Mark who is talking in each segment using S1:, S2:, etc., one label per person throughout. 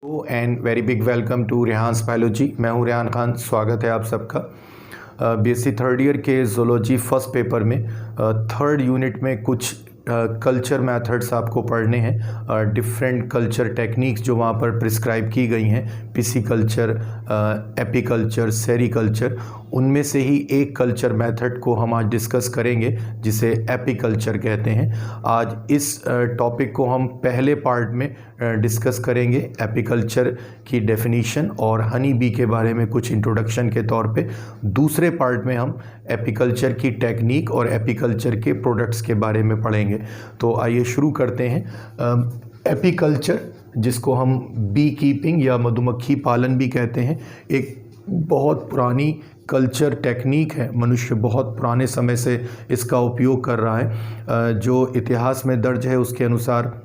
S1: And very big welcome to Rehan's biology. मैं हूं रेहान खान। स्वागत है आप सबका। बीएससी थर्ड ईयर के जोलॉजी फर्स्ट पेपर में थर्ड यूनिट में कुछ कल्चर मेथड्स आपको पढ़ने हैं। डिफरेंट कल्चर टेक्निक्स जो वहाँ पर प्रिस्क्राइब की गई हैं, पिसिकल्चर, एपिकल्चर, सेरिकल्चर, उनमें से ही एक कल्चर मेथड को हम आज डिस्कस करेंगे जिसे एपिकल्चर कहते हैं। आज इस टॉपिक को हम पहले पार्ट में डिस्कस करेंगे, एपिकल्चर की डेफिनीशन और हनी बी के बारे में कुछ इंट्रोडक्शन के तौर पे। दूसरे पार्ट में हम एपिकल्चर की टेक्निक और एपिकल्चर के प्रोडक्ट्स के बारे में पढ़ेंगे। तो आइए शुरू करते हैं। एपिकल्चर, जिसको हम बी कीपिंग या मधुमक्खी पालन भी कहते हैं, एक बहुत पुरानी कल्चर टेक्निक है। मनुष्य बहुत पुराने समय से इसका उपयोग कर रहा है। जो इतिहास में दर्ज है उसके अनुसार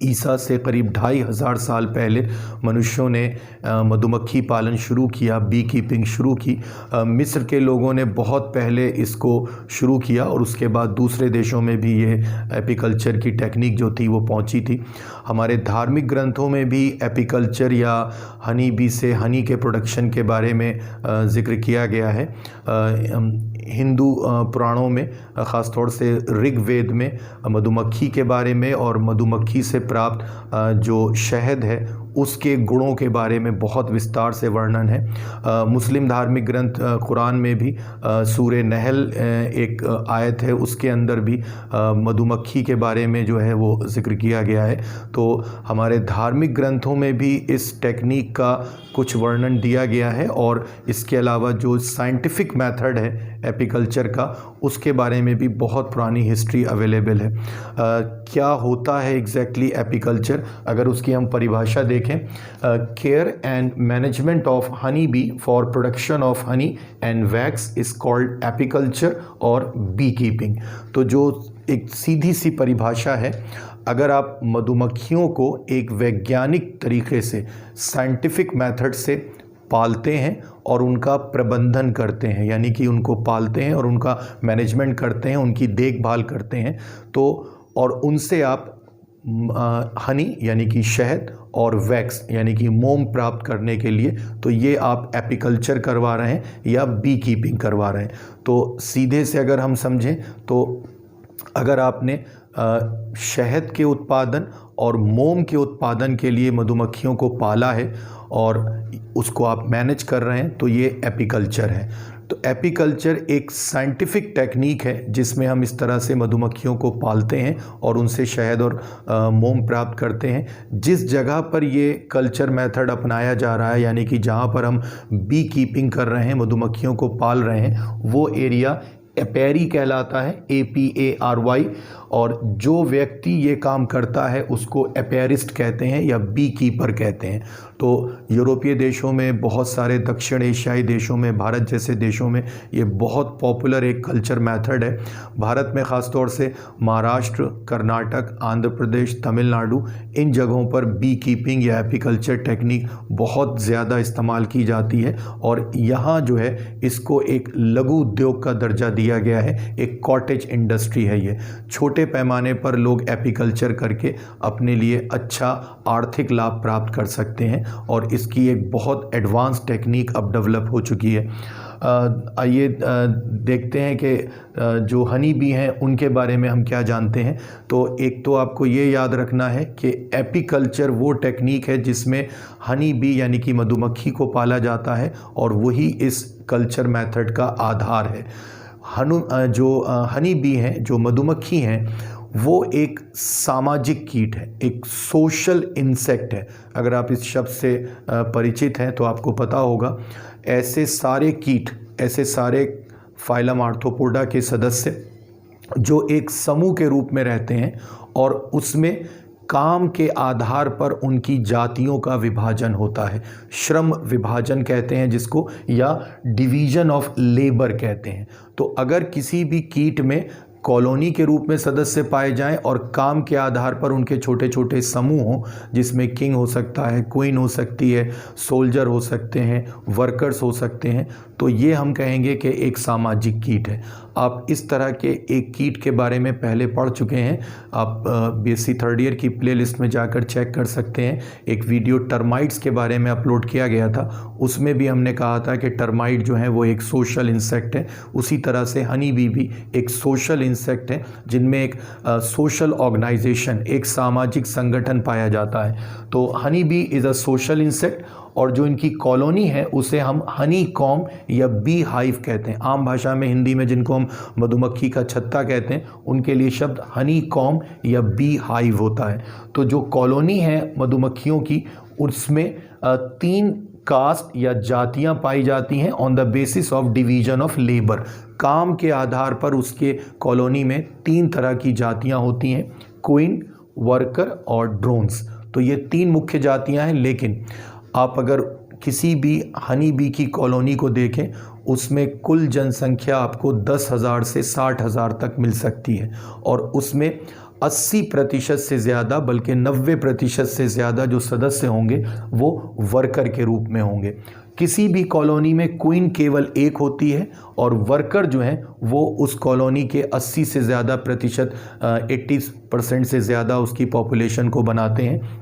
S1: ईसा से करीब 2500 साल पहले मनुष्यों ने मधुमक्खी पालन शुरू किया, बी कीपिंग शुरू की। मिस्र के लोगों ने बहुत पहले इसको शुरू किया और उसके बाद दूसरे देशों में भी ये एपिकल्चर की टेक्निक जो थी वो पहुंची थी। हमारे धार्मिक ग्रंथों में भी एपिकल्चर या हनी बी से हनी के प्रोडक्शन के बारे में जिक्र किया गया है। हिंदू पुराणों में, ख़ास तौर से ऋग्वेद में, मधुमक्खी के बारे में और मधुमक्खी से प्राप्त जो शहद है उसके गुणों के बारे में बहुत विस्तार से वर्णन है। मुस्लिम धार्मिक ग्रंथ कुरान में भी सूरे नहल एक आयत है, उसके अंदर भी मधुमक्खी के बारे में जो है वो जिक्र किया गया है। तो हमारे धार्मिक ग्रंथों में भी इस टेक्निक का कुछ वर्णन दिया गया है और इसके अलावा जो साइंटिफिक मेथड है एपिकल्चर का, उसके बारे में भी बहुत पुरानी हिस्ट्री अवेलेबल है। क्या होता है एग्जैक्टली एपिकल्चर, अगर उसकी हम परिभाषा देखें, care and management of honey bee for production of honey and wax is called apiculture और बी कीपिंग। तो जो एक सीधी सी परिभाषा है, अगर आप मधुमक्खियों को एक वैज्ञानिक तरीके से, साइंटिफिक मेथड से पालते हैं और उनका प्रबंधन करते हैं, यानी कि उनको पालते हैं और उनका मैनेजमेंट करते हैं, उनकी देखभाल करते हैं, तो और उनसे आप हनी यानी कि शहद और वैक्स यानी कि मोम प्राप्त करने के लिए, तो ये आप एपिकल्चर करवा रहे हैं या बी कीपिंग करवा रहे हैं। तो सीधे से अगर हम समझें तो अगर आपने शहद के उत्पादन और मोम के उत्पादन के लिए मधुमक्खियों को पाला है और उसको आप मैनेज कर रहे हैं, तो ये एपिकल्चर है। तो एपिकल्चर एक साइंटिफिक टेक्निक है जिसमें हम इस तरह से मधुमक्खियों को पालते हैं और उनसे शहद और मोम प्राप्त करते हैं। जिस जगह पर ये कल्चर मेथड अपनाया जा रहा है, यानी कि जहाँ पर हम बी कीपिंग कर रहे हैं, मधुमक्खियों को पाल रहे हैं, वो एरिया एपेरी कहलाता है, APARY। और जो व्यक्ति ये काम करता है उसको एपेरिस्ट कहते हैं या बी कीपर कहते हैं। तो यूरोपीय देशों में, बहुत सारे दक्षिण एशियाई देशों में, भारत जैसे देशों में ये बहुत पॉपुलर एक कल्चर मेथड है। भारत में ख़ास तौर से महाराष्ट्र, कर्नाटक, आंध्र प्रदेश, तमिलनाडु, इन जगहों पर बी कीपिंग या एपिकल्चर टेक्निक बहुत ज़्यादा इस्तेमाल की जाती है और यहाँ जो है इसको एक लघु उद्योग का दर्जा दिया गया है। एक कॉटेज इंडस्ट्री है ये। छोटे पैमाने पर लोग एपिकल्चर करके अपने लिए अच्छा आर्थिक लाभ प्राप्त कर सकते हैं और इसकी एक बहुत एडवांस टेक्निक अब डेवलप हो चुकी है। आइए देखते हैं कि जो हनी बी हैं उनके बारे में हम क्या जानते हैं। तो एक तो आपको ये याद रखना है कि एपिकल्चर वो टेक्निक है जिसमें हनी बी यानी कि मधुमक्खी को पाला जाता है और वही इस कल्चर मेथड का आधार है। जो हनी बी हैं, जो मधुमक्खी हैं, वो एक सामाजिक कीट है, एक सोशल इंसेक्ट है। अगर आप इस शब्द से परिचित हैं तो आपको पता होगा, ऐसे सारे कीट, ऐसे सारे फाइलम आर्थ्रोपोडा के सदस्य जो एक समूह के रूप में रहते हैं और उसमें काम के आधार पर उनकी जातियों का विभाजन होता है। श्रम विभाजन कहते हैं जिसको, या डिवीजन ऑफ लेबर कहते हैं। तो अगर किसी भी कीट में कॉलोनी के रूप में सदस्य पाए जाएं और काम के आधार पर उनके छोटे छोटे समूह हों, जिसमें किंग हो सकता है, क्वीन हो सकती है, सोल्जर हो सकते हैं, वर्कर्स हो सकते हैं, तो ये हम कहेंगे कि एक सामाजिक कीट है। आप इस तरह के एक कीट के बारे में पहले पढ़ चुके हैं, आप बीएससी थर्ड ईयर की प्लेलिस्ट में जाकर चेक कर सकते हैं। एक वीडियो टर्माइट्स के बारे में अपलोड किया गया था, उसमें भी हमने कहा था कि टर्माइट जो है वो एक सोशल इंसेक्ट है। उसी तरह से हनी बी भी एक सोशल इंसेक्ट है, जिनमें एक सोशल ऑर्गेनाइजेशन, एक सामाजिक संगठन पाया जाता है। तो honey bee is a social insect, और जो इनकी कॉलोनी है उसे हम हनी कॉम या बी हाइव कहते हैं। आम भाषा में हिंदी में जिनको हम मधुमक्खी का छत्ता कहते हैं, उनके लिए शब्द हनी कॉम या बी हाइव होता है। तो जो कॉलोनी है मधुमक्खियों की, उसमें 3 कास्ट या जातियां पाई जाती हैं on the basis of division of labour. काम के आधार पर उसके कॉलोनी में 3 तरह की जातियां होती हैं, क्वीन, वर्कर और ड्रोन्स। तो ये 3 मुख्य जातियां हैं। लेकिन आप अगर किसी भी हनी बी की कॉलोनी को देखें, उसमें कुल जनसंख्या आपको 10,000 से 60,000 तक मिल सकती है, और उसमें 80% से ज़्यादा, बल्कि 90% से ज़्यादा जो सदस्य होंगे वो वर्कर के रूप में होंगे। किसी भी कॉलोनी में क्वीन केवल एक होती है, और वर्कर जो हैं वो उस कॉलोनी के 80 से ज़्यादा प्रतिशत, 80% से ज़्यादा उसकी पॉपुलेशन को बनाते हैं।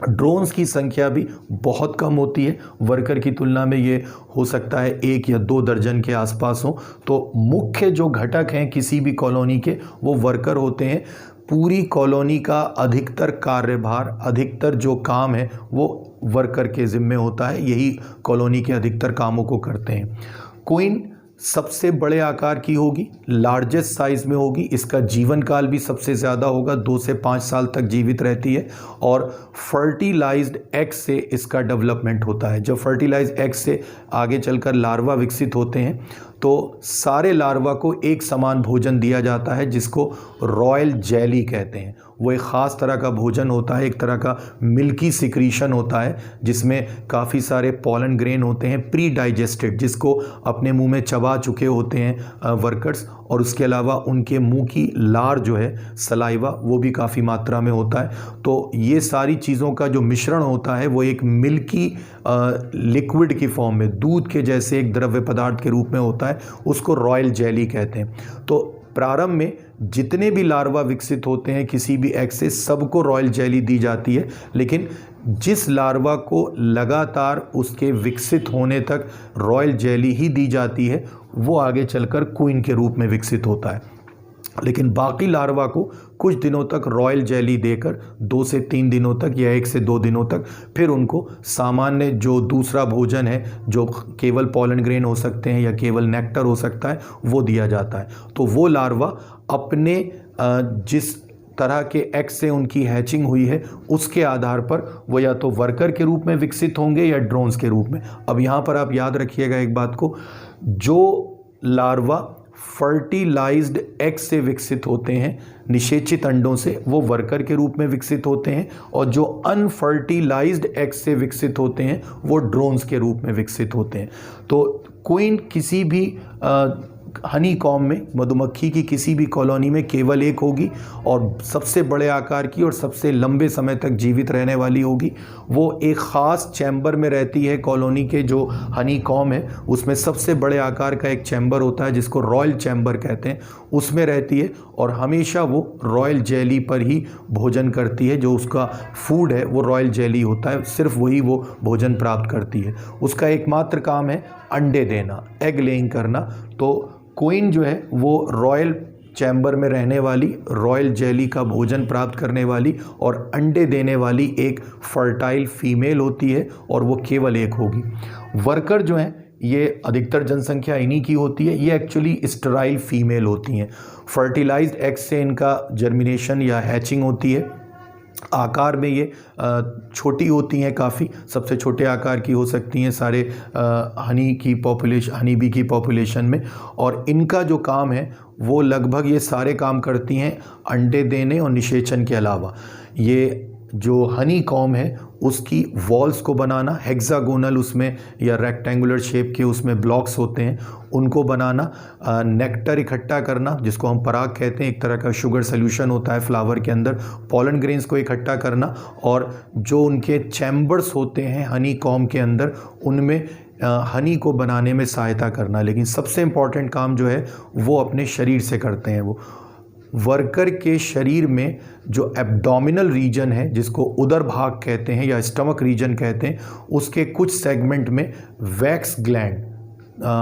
S1: ड्रोन्स की संख्या भी बहुत कम होती है, वर्कर की तुलना में ये हो सकता है 1 या 2 दर्जन के आसपास हो। तो मुख्य जो घटक हैं किसी भी कॉलोनी के, वो वर्कर होते हैं। पूरी कॉलोनी का अधिकतर कार्यभार, अधिकतर जो काम है वो वर्कर के ज़िम्मे होता है, यही कॉलोनी के अधिकतर कामों को करते हैं। क्वीन सबसे बड़े आकार की होगी, लार्जेस्ट साइज़ में होगी, इसका जीवन काल भी सबसे ज़्यादा होगा, 2 से 5 साल तक जीवित रहती है, और फर्टिलाइज्ड एग से इसका डेवलपमेंट होता है। जब फर्टिलाइज्ड एग से आगे चलकर लार्वा विकसित होते हैं, तो सारे लार्वा को एक समान भोजन दिया जाता है, जिसको रॉयल जेली कहते हैं। वो एक ख़ास तरह का भोजन होता है, एक तरह का मिल्की सिक्रीशन होता है, जिसमें काफ़ी सारे पॉलन ग्रेन होते हैं प्री डाइजेस्टेड, जिसको अपने मुंह में चबा चुके होते हैं वर्कर्स, और उसके अलावा उनके मुंह की लार जो है, सलाइवा, वो भी काफ़ी मात्रा में होता है। तो ये सारी चीज़ों का जो मिश्रण होता है वो एक मिल्की लिक्विड की फॉर्म में, दूध के जैसे एक द्रव्य पदार्थ के रूप में होता है, उसको रॉयल जेली कहते हैं। तो प्रारंभ में जितने भी लार्वा विकसित होते हैं किसी भी एग से, सबको रॉयल जेली दी जाती है। लेकिन जिस लार्वा को लगातार उसके विकसित होने तक रॉयल जेली ही दी जाती है, वो आगे चलकर क्वीन के रूप में विकसित होता है। लेकिन बाकी लार्वा को कुछ दिनों तक रॉयल जेली देकर, 2 से 3 दिनों तक या 1 से 2 दिनों तक, फिर उनको सामान्य जो दूसरा भोजन है, जो केवल पॉलन ग्रेन हो सकते हैं या केवल नेक्टर हो सकता है, वो दिया जाता है। तो वो लार्वा अपने जिस तरह के एग से उनकी हैचिंग हुई है, उसके आधार पर वो या तो वर्कर के रूप में विकसित होंगे या ड्रोन्स के रूप में। अब यहाँ पर आप याद रखिएगा एक बात को, जो लार्वा फर्टिलाइज्ड एग से विकसित होते हैं, निषेचित अंडों से, वो वर्कर के रूप में विकसित होते हैं, और जो अनफर्टिलाइज्ड एग से विकसित होते हैं वो ड्रोन्स के रूप में विकसित होते हैं। तो क्वीन किसी भी हनी कॉम में, मधुमक्खी की किसी भी कॉलोनी में केवल एक होगी, और सबसे बड़े आकार की और सबसे लंबे समय तक जीवित रहने वाली होगी। वो एक ख़ास चैम्बर में रहती है। कॉलोनी के जो हनी कॉम है उसमें सबसे बड़े आकार का एक चैम्बर होता है, जिसको रॉयल चैम्बर कहते हैं, उसमें रहती है, और हमेशा वो रॉयल जेली पर ही भोजन करती है। जो उसका फूड है वो रॉयल जेली होता है, सिर्फ वही वो भोजन प्राप्त करती है। उसका एकमात्र काम है अंडे देना, एग लेइंग करना। तो क्वीन जो है वो रॉयल चैम्बर में रहने वाली, रॉयल जेली का भोजन प्राप्त करने वाली और अंडे देने वाली एक फर्टाइल फीमेल होती है, और वो केवल एक होगी। वर्कर जो हैं, ये अधिकतर जनसंख्या इन्हीं की होती है। ये एक्चुअली स्टेराइल फीमेल होती हैं। फर्टिलाइज्ड एग से इनका जर्मिनेशन या हैचिंग होती है। आकार में ये छोटी होती हैं काफ़ी, सबसे छोटे आकार की हो सकती हैं सारे हनी बी की पॉपुलेशन में। और इनका जो काम है वो लगभग ये सारे काम करती हैं अंडे देने और निषेचन के अलावा। ये जो हनी कॉम है उसकी वॉल्स को बनाना, हेक्सागोनल उसमें या रेक्टेंगुलर शेप के उसमें ब्लॉक्स होते हैं, उनको बनाना, नेक्टर इकट्ठा करना जिसको हम पराग कहते हैं, एक तरह का शुगर सोल्यूशन होता है फ्लावर के अंदर, पॉलन ग्रेन्स को इकट्ठा करना, और जो उनके चैम्बर्स होते हैं हनी कॉम के अंदर, उनमें हनी को बनाने में सहायता करना, लेकिन सबसे इम्पॉर्टेंट काम जो है वो अपने शरीर से करते हैं। वो वर्कर के शरीर में जो एब्डोमिनल रीजन है, जिसको उदर भाग कहते हैं या स्टमक रीजन कहते हैं, उसके कुछ सेगमेंट में वैक्स ग्लैंड,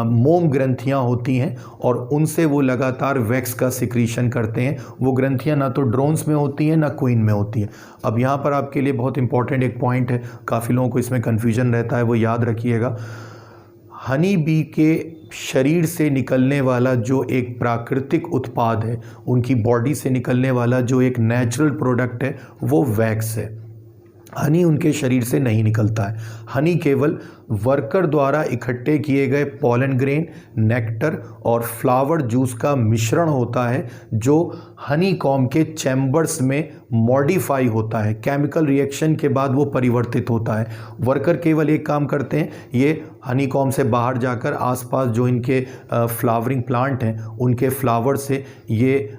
S1: मोम ग्रंथियां होती हैं और उनसे वो लगातार वैक्स का सिक्रीशन करते हैं। वो ग्रंथियां ना तो ड्रोन्स में होती हैं ना क्वीन में होती हैं। अब यहाँ पर आपके लिए बहुत इंपॉर्टेंट एक पॉइंट है, काफ़ी लोगों को इसमें कन्फ्यूजन रहता है, वो याद रखिएगा। हनी बी के शरीर से निकलने वाला जो एक प्राकृतिक उत्पाद है, उनकी बॉडी से निकलने वाला जो एक नेचुरल प्रोडक्ट है, वो वैक्स है। हनी उनके शरीर से नहीं निकलता है। हनी केवल वर्कर द्वारा इकट्ठे किए गए पॉलन ग्रेन, नेक्टर और फ्लावर जूस का मिश्रण होता है, जो हनी कॉम के चैम्बर्स में मॉडिफाई होता है। केमिकल रिएक्शन के बाद वो परिवर्तित होता है। वर्कर केवल एक काम करते हैं, ये हनी कॉम से बाहर जाकर आसपास जो इनके फ्लावरिंग प्लांट हैं, उनके फ्लावर से ये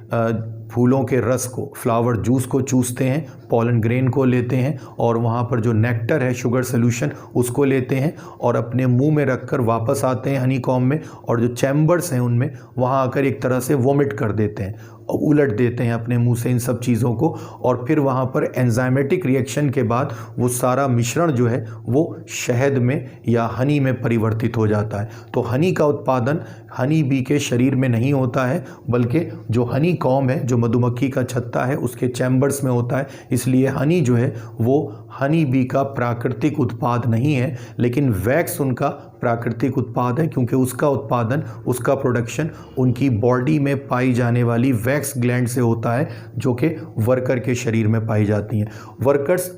S1: फूलों के रस को, फ्लावर जूस को चूसते हैं, पॉलन ग्रेन को लेते हैं और वहाँ पर जो नेक्टर है, शुगर सोल्यूशन, उसको लेते हैं और अपने मुंह में रखकर वापस आते हैं हनी कॉम में, और जो चैम्बर्स हैं उनमें वहाँ आकर एक तरह से वोमिट कर देते हैं और उलट देते हैं अपने मुंह से इन सब चीज़ों को, और फिर वहाँ पर एंजाइमेटिक रिएक्शन के बाद वो सारा मिश्रण जो है वो शहद में या हनी में परिवर्तित हो जाता है। तो हनी का उत्पादन हनी बी के शरीर में नहीं होता है, बल्कि जो हनी कॉम है, जो मधुमक्खी का छत्ता है, उसके चैम्बर्स में होता है। इसलिए हनी जो है वो हनी बी का प्राकृतिक उत्पाद नहीं है, लेकिन वैक्स उनका प्राकृतिक उत्पाद है, क्योंकि उसका उत्पादन, उसका प्रोडक्शन उनकी बॉडी में पाई जाने वाली वैक्स ग्लैंड से होता है, जो कि वर्कर के शरीर में पाई जाती हैं। वर्कर्स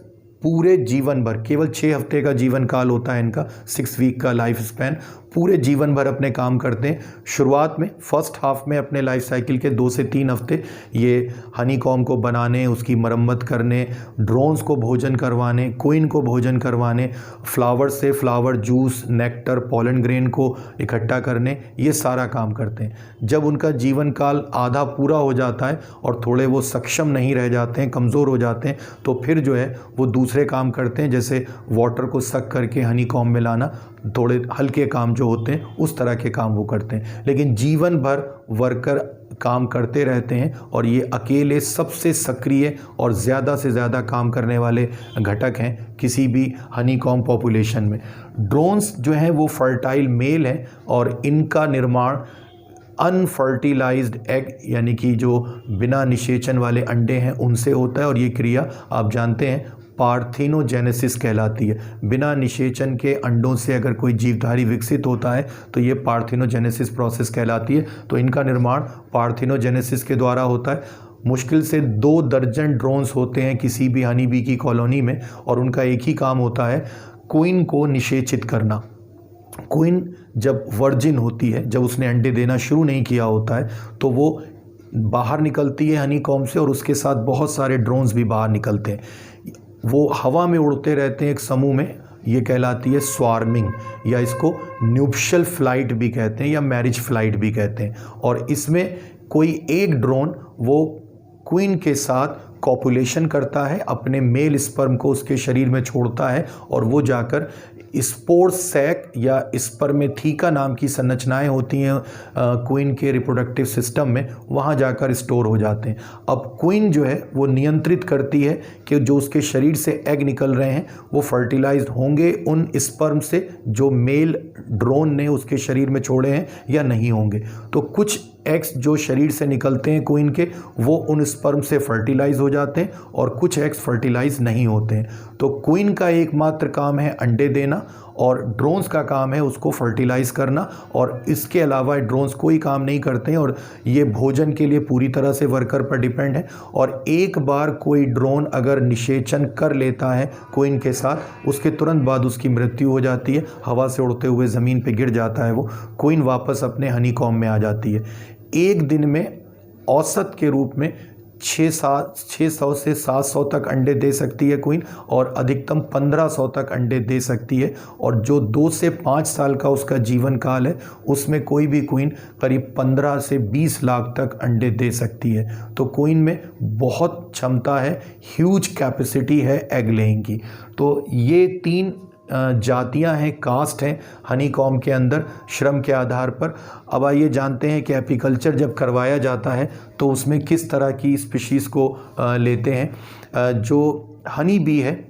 S1: पूरे जीवन भर, केवल 6 हफ्ते का जीवन काल होता है इनका, 6 वीक का लाइफ स्पैन, पूरे जीवन भर अपने काम करते हैं। शुरुआत में फर्स्ट हाफ में अपने लाइफ साइकिल के 2 से 3 हफ्ते ये हनी कॉम को बनाने, उसकी मरम्मत करने, ड्रोन्स को भोजन करवाने, क्वीन को भोजन करवाने, फ्लावर से flower juice, nectar, pollen grain को इकट्ठा करने, ये सारा काम करते हैं। जब उनका जीवन काल आधा पूरा हो जाता है और थोड़े वो सक्षम नहीं रह जाते हैं, कमज़ोर हो जाते हैं, तो फिर जो है वो दूसरे काम करते हैं, जैसे वाटर को सक करके हनी कॉम में लाना, थोड़े हल्के काम जो होते हैं उस तरह के काम वो करते हैं। लेकिन जीवन भर वर्कर काम करते रहते हैं और ये अकेले सबसे सक्रिय और ज़्यादा से ज़्यादा काम करने वाले घटक हैं किसी भी हनी कॉम पॉपुलेशन में। ड्रोन्स जो हैं वो फर्टाइल मेल हैं और इनका निर्माण अनफर्टिलाइज्ड एग, यानी कि जो बिना निषेचन वाले अंडे हैं, उनसे होता है। और ये क्रिया आप जानते हैं पार्थिनोजेनेसिस कहलाती है। बिना निषेचन के अंडों से अगर कोई जीवधारी विकसित होता है तो ये पार्थिनोजेनेसिस प्रोसेस कहलाती है। तो इनका निर्माण पार्थिनोजेनेसिस के द्वारा होता है। मुश्किल से 2 दर्जन ड्रोन्स होते हैं किसी भी हनी बी की कॉलोनी में, और उनका एक ही काम होता है क्वीन को निषेचित करना। क्वीन जब वर्जिन होती है, जब उसने अंडे देना शुरू नहीं किया होता है, तो वो बाहर निकलती है हनी कॉम से, और उसके साथ बहुत सारे ड्रोन्स भी बाहर निकलते हैं। वो हवा में उड़ते रहते हैं एक समूह में, ये कहलाती है स्वार्मिंग, या इसको न्यूप्शल फ्लाइट भी कहते हैं या मैरिज फ्लाइट भी कहते हैं। और इसमें कोई एक ड्रोन वो क्वीन के साथ कॉपुलेशन करता है, अपने मेल स्पर्म को उसके शरीर में छोड़ता है, और वो जाकर स्पोर सैक या स्पर्मेथिका नाम की संरचनाएं होती हैं क्वीन के रिप्रोडक्टिव सिस्टम में, वहाँ जाकर स्टोर हो जाते हैं। अब क्वीन जो है वो नियंत्रित करती है कि जो उसके शरीर से एग निकल रहे हैं वो फर्टिलाइज्ड होंगे उन स्पर्म से जो मेल ड्रोन ने उसके शरीर में छोड़े हैं या नहीं होंगे। तो कुछ एग्स जो शरीर से निकलते हैं क्वीन के, वो उन स्पर्म से फर्टिलाइज हो जाते हैं और कुछ एग्स फर्टिलाइज नहीं होते हैं। तो क्वीन का एकमात्र काम है अंडे देना और ड्रोन्स का काम है उसको फर्टिलाइज करना, और इसके अलावा ड्रोन्स कोई काम नहीं करते हैं और ये भोजन के लिए पूरी तरह से वर्कर पर डिपेंड है। और एक बार कोई ड्रोन अगर निषेचन कर लेता है क्वीन के साथ, उसके तुरंत बाद उसकी मृत्यु हो जाती है, हवा से उड़ते हुए ज़मीन पे गिर जाता है वो, क्वीन वापस अपने हनी कॉम में आ जाती है। एक दिन में औसत के रूप में 600 से 700 तक अंडे दे सकती है क्वीन, और अधिकतम 1500 तक अंडे दे सकती है। और जो 2 से 5 साल का उसका जीवन काल है, उसमें कोई भी क्वीन करीब 15 से 20 लाख तक अंडे दे सकती है। तो क्वीन में बहुत क्षमता है, ह्यूज कैपेसिटी है एग लेइंग की। तो ये 3 जातियां हैं, कास्ट हैं हनी कॉम के अंदर श्रम के आधार पर। अब आइए जानते हैं कि एपीकल्चर जब करवाया जाता है तो उसमें किस तरह की स्पीशीज़ को लेते हैं। जो हनी बी है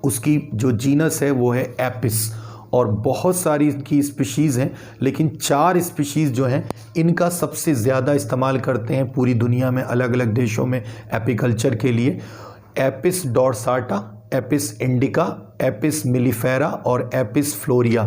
S1: उसकी जो जीनस है वो है एपिस, और बहुत सारी इसकी स्पीशीज़ हैं, लेकिन 4 स्पीशीज़ जो हैं इनका सबसे ज़्यादा इस्तेमाल करते हैं पूरी दुनिया में अलग अलग देशों में एपीकल्चर के लिए। Apis dorsata, Apis indica, Apis mellifera और एपिस फ्लोरिया।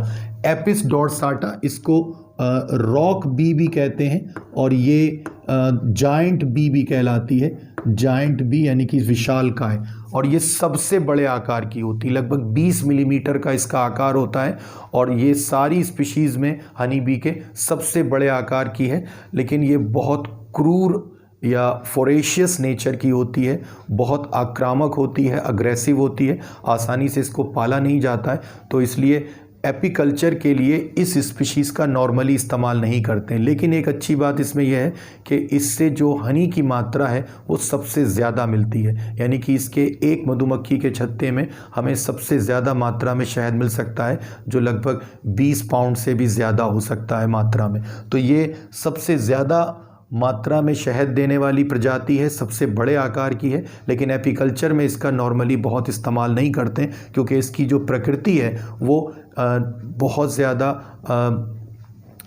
S1: एपिस डोर्साटा इसको रॉक बी भी कहते हैं, और ये जायंट बी भी कहलाती है। जायंट बी यानी कि विशालकाय, और ये सबसे बड़े आकार की होती है, लगभग 20 मिलीमीटर का इसका आकार होता है, और ये सारी स्पीशीज़ में हनी बी के सबसे बड़े आकार की है। लेकिन ये बहुत क्रूर या फोरेशियस नेचर की होती है, बहुत आक्रामक होती है, अग्रेसिव होती है, आसानी से इसको पाला नहीं जाता है, तो इसलिए एपीकल्चर के लिए इस स्पीशीज़ का नॉर्मली इस्तेमाल नहीं करते हैं। लेकिन एक अच्छी बात इसमें यह है कि इससे जो हनी की मात्रा है वो सबसे ज़्यादा मिलती है, यानी कि इसके एक मधुमक्खी के छत्ते में हमें सबसे ज़्यादा मात्रा में शहद मिल सकता है, जो लगभग 20 पाउंड से भी ज़्यादा हो सकता है मात्रा में। तो ये सबसे ज़्यादा मात्रा में शहद देने वाली प्रजाति है, सबसे बड़े आकार की है, लेकिन एपीकल्चर में इसका नॉर्मली बहुत इस्तेमाल नहीं करते हैं, क्योंकि इसकी जो प्रकृति है वो बहुत ज़्यादा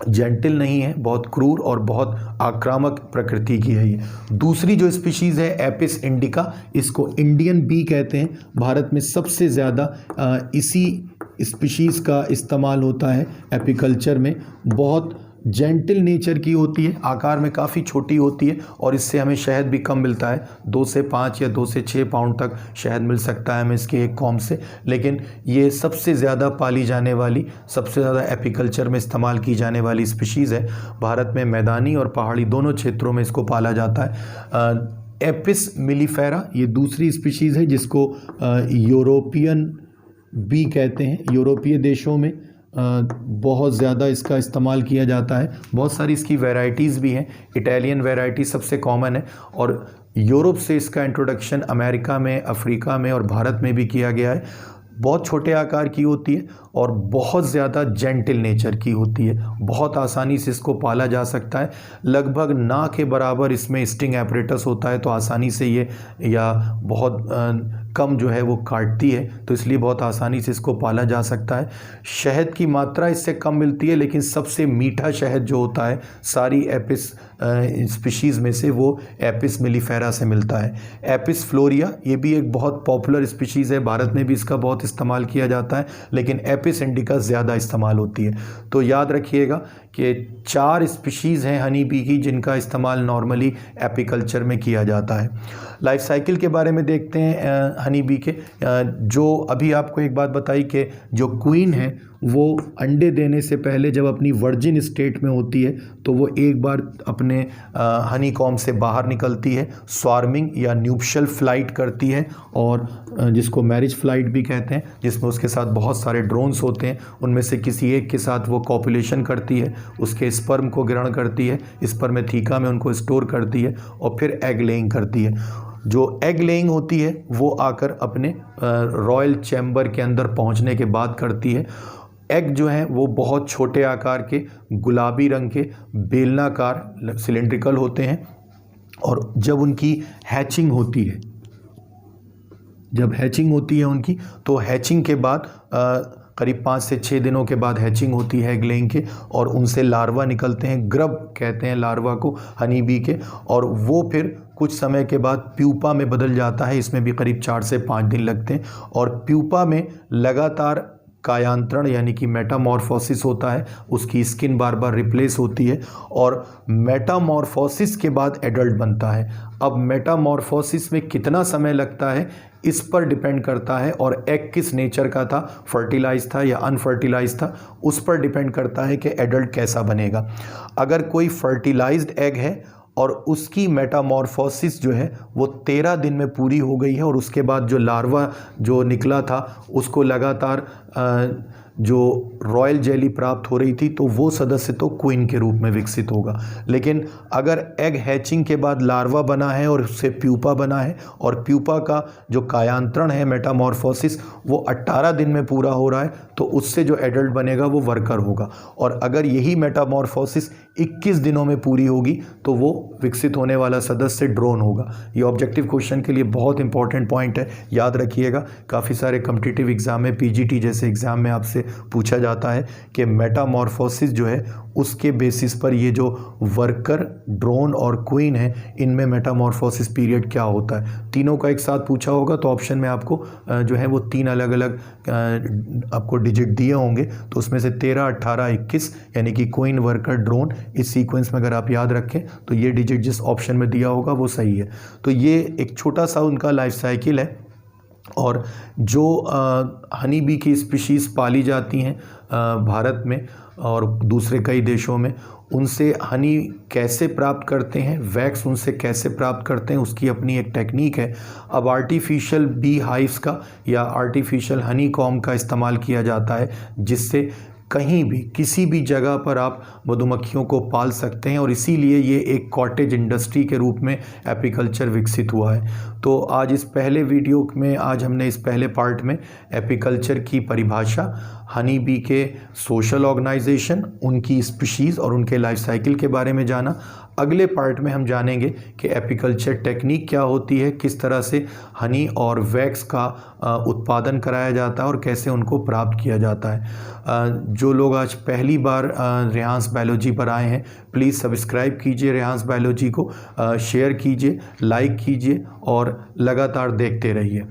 S1: जेंटल नहीं है, बहुत क्रूर और बहुत आक्रामक प्रकृति की है ये। दूसरी जो स्पीशीज़ है एपिस इंडिका, इसको इंडियन बी कहते हैं। भारत में सबसे ज़्यादा इसी स्पीशीज़ का इस्तेमाल होता है एपीकल्चर में। बहुत जेंटल नेचर की होती है, आकार में काफ़ी छोटी होती है, और इससे हमें शहद भी कम मिलता है, 2 से 5 या 2 से 6 पाउंड तक शहद मिल सकता है हमें इसके एक कॉम से। लेकिन ये सबसे ज़्यादा पाली जाने वाली, सबसे ज़्यादा एपीकल्चर में इस्तेमाल की जाने वाली स्पीशीज़ है। भारत में मैदानी और पहाड़ी दोनों क्षेत्रों में इसको पाला जाता है। एपिस मिलीफेरा ये दूसरी स्पीशीज़ है, जिसको यूरोपियन बी कहते हैं। यूरोपीय देशों में बहुत ज़्यादा इसका इस्तेमाल किया जाता है। बहुत सारी इसकी वैरायटीज़ भी हैं। इटालियन वैरायटी सबसे कॉमन है, और यूरोप से इसका इंट्रोडक्शन अमेरिका में, अफ्रीका में और भारत में भी किया गया है। बहुत छोटे आकार की होती है और बहुत ज़्यादा जेंटल नेचर की होती है, बहुत आसानी से इसको पाला जा सकता है। लगभग ना के बराबर इसमें स्टिंग एपरेटस होता है, तो आसानी से ये, या बहुत कम जो है वो काटती है, तो इसलिए बहुत आसानी से इसको पाला जा सकता है। शहद की मात्रा इससे कम मिलती है, लेकिन सबसे मीठा शहद जो होता है सारी एपिस स्पीशीज़ में से वो एपिस मिलीफेरा से मिलता है। एपिस फ्लोरिया ये भी एक बहुत पॉपुलर स्पीशीज़ है, भारत में भी इसका बहुत इस्तेमाल किया जाता है, लेकिन एपिस इंडिका ज़्यादा इस्तेमाल होती है। तो याद रखिएगा कि 4 स्पीशीज़ हैं हनी बी की जिनका इस्तेमाल नॉर्मली एपीकल्चर में किया जाता है। लाइफ साइकिल के बारे में देखते हैं हनी बी के। जो अभी आपको एक बात बताई कि जो क्वीन है वो अंडे देने से पहले जब अपनी वर्जिन स्टेट में होती है तो वो एक बार अपने हनी कॉम से बाहर निकलती है, स्वार्मिंग या न्यूप्शल फ्लाइट करती है, और जिसको मैरिज फ्लाइट भी कहते हैं, जिसमें उसके साथ बहुत सारे ड्रोन्स होते हैं। उनमें से किसी एक के साथ वो कॉपुलेशन करती है, उसके स्पर्म को ग्रहण करती है, स्पर्मेथिका में उनको स्टोर करती है, और फिर एग लेइंग करती है। जो एग लेइंग होती है वो आकर अपने रॉयल चैम्बर के अंदर पहुंचने के बाद करती है। एग जो हैं वो बहुत छोटे आकार के, गुलाबी रंग के, बेलनाकार, सिलेंड्रिकल होते हैं, और जब उनकी हैचिंग होती है, जब हैचिंग होती है उनकी, तो हैचिंग के बाद करीब 5 से 6 दिनों के बाद हैचिंग होती है एग लेइंग के, और उनसे लार्वा निकलते हैं, ग्रब कहते हैं लार्वा को हनी बी के, और वो फिर कुछ समय के बाद प्यूपा में बदल जाता है। इसमें भी करीब 4 से 5 दिन लगते हैं, और प्यूपा में लगातार कायांतरण यानी कि मेटामॉर्फोसिस होता है, उसकी स्किन बार बार रिप्लेस होती है, और मेटामॉर्फोसिस के बाद एडल्ट बनता है। अब मेटामॉर्फोसिस में कितना समय लगता है इस पर डिपेंड करता है, और एग किस नेचर का था, फर्टिलाइज था या अनफर्टिलाइज था, उस पर डिपेंड करता है कि एडल्ट कैसा बनेगा। अगर कोई फर्टिलाइज्ड एग है और उसकी मेटामॉर्फोसिस जो है वो 13 दिन में पूरी हो गई है, और उसके बाद जो लार्वा जो निकला था उसको लगातार जो रॉयल जेली प्राप्त हो रही थी तो वो सदस्य तो क्वीन के रूप में विकसित होगा। लेकिन अगर एग हैचिंग के बाद लार्वा बना है और उससे प्यूपा बना है और प्यूपा का जो कायांतरण है मेटामॉर्फोसिस वो 18 दिन में पूरा हो रहा है तो उससे जो एडल्ट बनेगा वो वर्कर होगा। और अगर यही मेटामॉर्फोसिस 21 दिनों में पूरी होगी तो वो विकसित होने वाला सदस्य ड्रोन होगा। ये ऑब्जेक्टिव क्वेश्चन के लिए बहुत इंपॉर्टेंट पॉइंट है, याद रखिएगा। काफ़ी सारे कॉम्पिटिटिव एग्जाम में, पीजीटी जैसे एग्जाम में आपसे पूछा जाता है कि मेटामॉर्फोसिस जो है उसके बेसिस पर ये जो वर्कर, ड्रोन और क्वीन है इनमें मेटामॉर्फोसिस पीरियड क्या होता है। तीनों का एक साथ पूछा होगा तो ऑप्शन में आपको जो है वो 3 अलग अलग आपको डिजिट दिए होंगे, तो उसमें से 13, 18, 21 यानी कि क्वीन, वर्कर, ड्रोन, इस सीक्वेंस में अगर आप याद रखें तो ये डिजिट जिस ऑप्शन में दिया होगा वो सही है। तो ये एक छोटा सा उनका लाइफ साइकिल है। और जो हनी बी की स्पीशीज़ पाली जाती हैं भारत में और दूसरे कई देशों में, उनसे हनी कैसे प्राप्त करते हैं, वैक्स उनसे कैसे प्राप्त करते हैं, उसकी अपनी एक टेक्निक है। अब आर्टिफिशियल बी हाइव्स का या आर्टिफिशियल हनी कॉम्ब का इस्तेमाल किया जाता है जिससे कहीं भी किसी भी जगह पर आप मधुमक्खियों को पाल सकते हैं और इसीलिए ये एक कॉटेज इंडस्ट्री के रूप में एपीकल्चर विकसित हुआ है। तो आज इस पहले वीडियो में, आज हमने इस पहले पार्ट में एपीकल्चर की परिभाषा, हनी बी के सोशल ऑर्गेनाइजेशन, उनकी स्पीशीज़ और उनके लाइफ साइकिल के बारे में जाना। अगले पार्ट में हम जानेंगे कि एपीकल्चर टेक्निक क्या होती है, किस तरह से हनी और वैक्स का उत्पादन कराया जाता है और कैसे उनको प्राप्त किया जाता है। जो लोग आज पहली बार रेहांस बायोलॉजी पर आए हैं प्लीज़ सब्सक्राइब कीजिए रेहांस बायोलॉजी को, शेयर कीजिए, लाइक कीजिए और लगातार देखते रहिए।